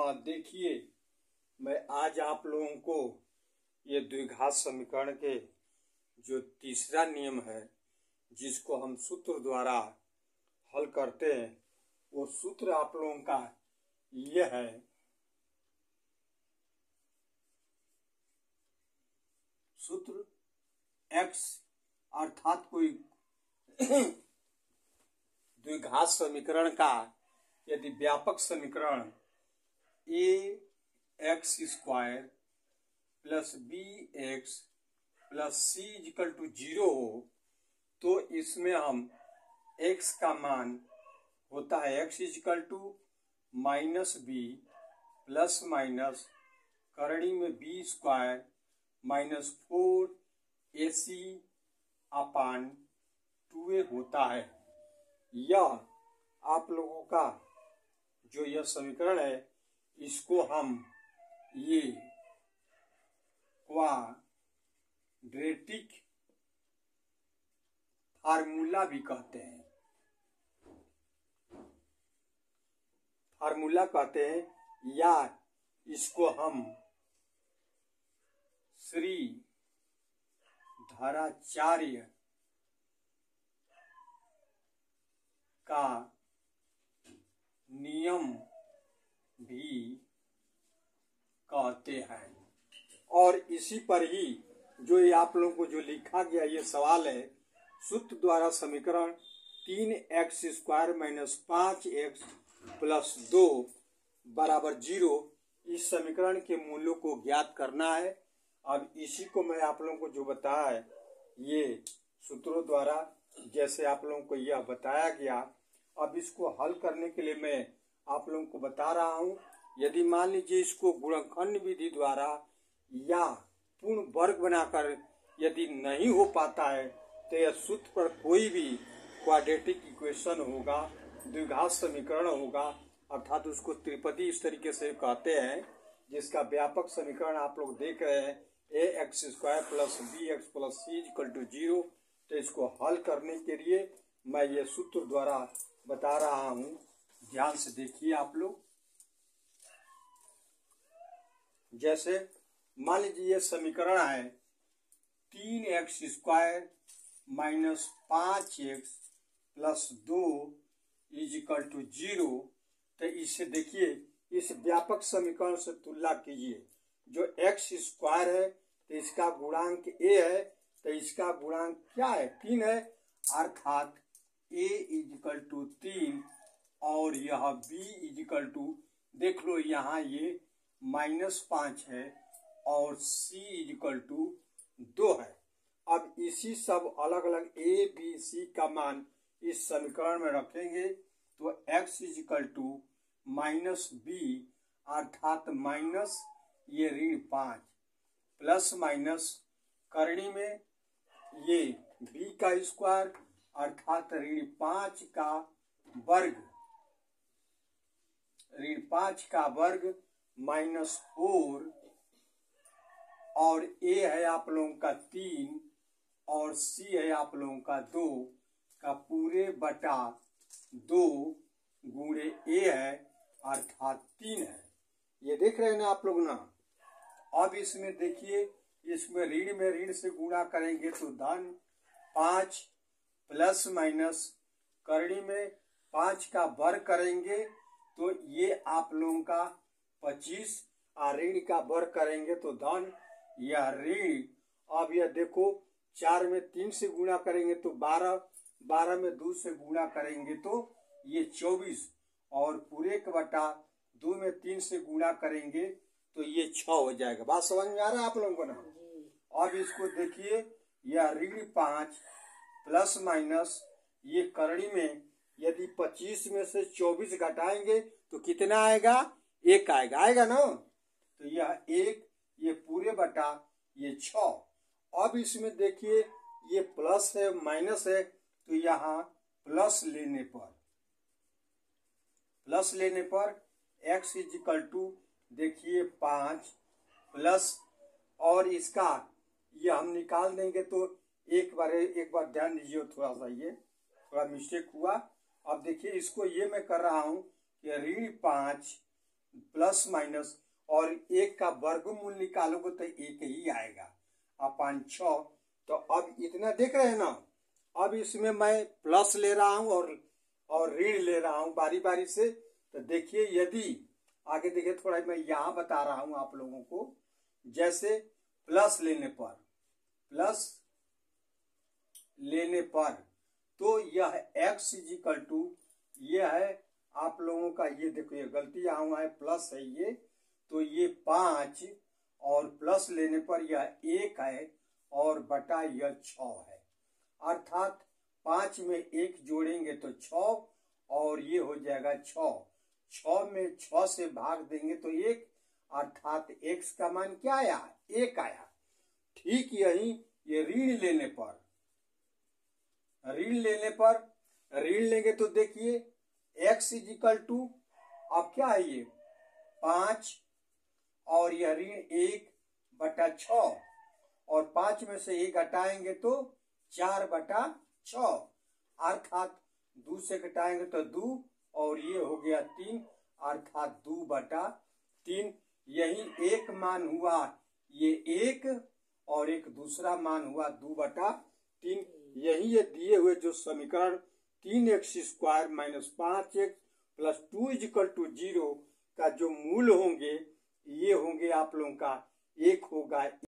देखिए, मैं आज आप लोगों को ये द्विघात समीकरण के जो तीसरा नियम है जिसको हम सूत्र द्वारा हल करते हैं, वो सूत्र आप लोगों का ये है। सूत्र x अर्थात कोई द्विघात समीकरण का यदि व्यापक समीकरण ax square plus bx plus c equal to 0 हो तो इसमें हम x का मान होता है x equal to minus B plus minus करणी में b स्क्वायर माइनस 4ac अपान 2a होता है। यह आप लोगों का जो यह समीकरण है इसको हम ये क्वाड्रेटिक फार्मूला भी कहते हैं। फार्मूला कहते हैं या इसको हम श्री धराचार्य का नियम भी कहते हैं। और इसी पर ही जो ये आप लोगों को जो लिखा गया ये सवाल है, सूत्र द्वारा समीकरण 3x square minus 5x plus 2 बराबर 0, इस समीकरण के मूल्यों को ज्ञात करना है। अब इसी को मैं आप लोगों को जो बताया है ये सूत्रों द्वारा जैसे आप लोगों को यह बताया गया, अब इसको हल करने के लिए मैं आप लोगों को बता रहा हूँ। यदि मान लीजिए इसको गुणनखंड विधि द्वारा या पूर्ण वर्ग बनाकर यदि नहीं हो पाता है तो यह सूत्र पर कोई भी क्वाड्रेटिक इक्वेशन होगा, द्विघात समीकरण होगा, अर्थात उसको त्रिपदी इस तरीके से कहते हैं, जिसका व्यापक समीकरण आप लोग देख रहे हैं ax square plus bx plus c equal to 0। तो इसको हल करने के लिए मैं ये सूत्र द्वारा बता रहा हूँ, ध्यान से देखिए आप लोग। जैसे मान लीजिए ये समीकरण है 3x square minus 5x plus 2 is equal to 0। तो इससे देखिए इस व्यापक समीकरण से तुलना कीजिए। जो x स्क्वायर है तो इसका गुणांक a है, तो इसका गुणांक क्या है 3 है, अर्थात a इज इक्वल टू 3 और यह b इज इक्वल टू देख लो यहाँ ये -5 है और c इज इक्वल टू 2 है। अब इसी सब अलग अलग a b c का मान इस समीकरण में रखेंगे तो x is equal to minus B अर्थात माइनस ये ऋण 5 प्लस माइनस करणी में ये b का स्क्वायर अर्थात ऋण 5 का वर्ग माइनस 4 और a है आप लोगों का 3 और c है आप लोगों का 2 का पूरे बटा 2 गुणे a है अर्थात 3 है। ये देख रहे हैं ना आप लोग ना। अब इसमें देखिए इसमें ऋण में ऋण से गुणा करेंगे तो धन 5 प्लस माइनस करणी में 5 का वर्ग करेंगे तो ये आप लोगों का 25 और ऋण का वर्ग करेंगे तो धन यह ऋण। अब यह देखो 4 में 3 से गुणा करेंगे तो 12, 12 में 2 से गुणा करेंगे तो ये 24 और पूरे का बटा 2 में 3 से गुणा करेंगे तो ये 6 हो जाएगा। बात समझ में आ रहा है आप लोगों को ना। अब इसको देखिए यह ऋण 5 प्लस माइनस ये करणी में यदि 25 में से 24 घटाएंगे तो कितना आएगा 1 आएगा, आएगा ना। तो यह 1 ये पूरे बटा ये 6। अब इसमें देखिए ये प्लस है माइनस है तो यहाँ प्लस लेने पर x इज इक्वल टू देखिए 5 प्लस और इसका ये हम निकाल देंगे तो एक बार ध्यान दीजिए, थोड़ा सा ये थोड़ा मिस्टेक हुआ। अब देखिए इसको ये मैं कर रहा हूँ कि ऋण 5 प्लस माइनस और 1 का वर्गमूल निकालोगे तो 1 ही आएगा अपान 6। तो अब इतना देख रहे हैं ना। अब इसमें मैं प्लस ले रहा हूं और ऋण ले रहा हूं बारी बारी से। तो देखिए, यदि आगे देखिए, थोड़ा मैं यहां बता रहा हूं आप लोगों को। जैसे प्लस लेने पर तो यह x इजिकल टू, ये है आप लोगों का, ये देखो ये गलती यहाँ हुआ है, प्लस है ये, तो ये 5 और प्लस लेने पर यह 1 है और बटा यह 6 है। अर्थात 5 में 1 जोड़ेंगे तो 6 और ये हो जाएगा 6 में 6 से भाग देंगे तो 1, अर्थात x का मान क्या आया? 1 आया। ठीक यही ये ऋण लेंगे तो देखिए x इजिकल टू, अब क्या है ये 5 और यह ऋण 1 बटा 6 और 5 में से 1 घटाएंगे तो 4 बटा 6, अर्थात 2 से घटाएंगे तो 2 और ये हो गया 3, अर्थात 2 बटा 3। यही एक मान हुआ ये 1 और एक दूसरा मान हुआ 2 बटा 3। यही ये दिए हुए जो समीकरण 3x² minus 5x plus 2 is equal to 0 का जो मूल होंगे, ये होंगे आप लोगों का 1 होगा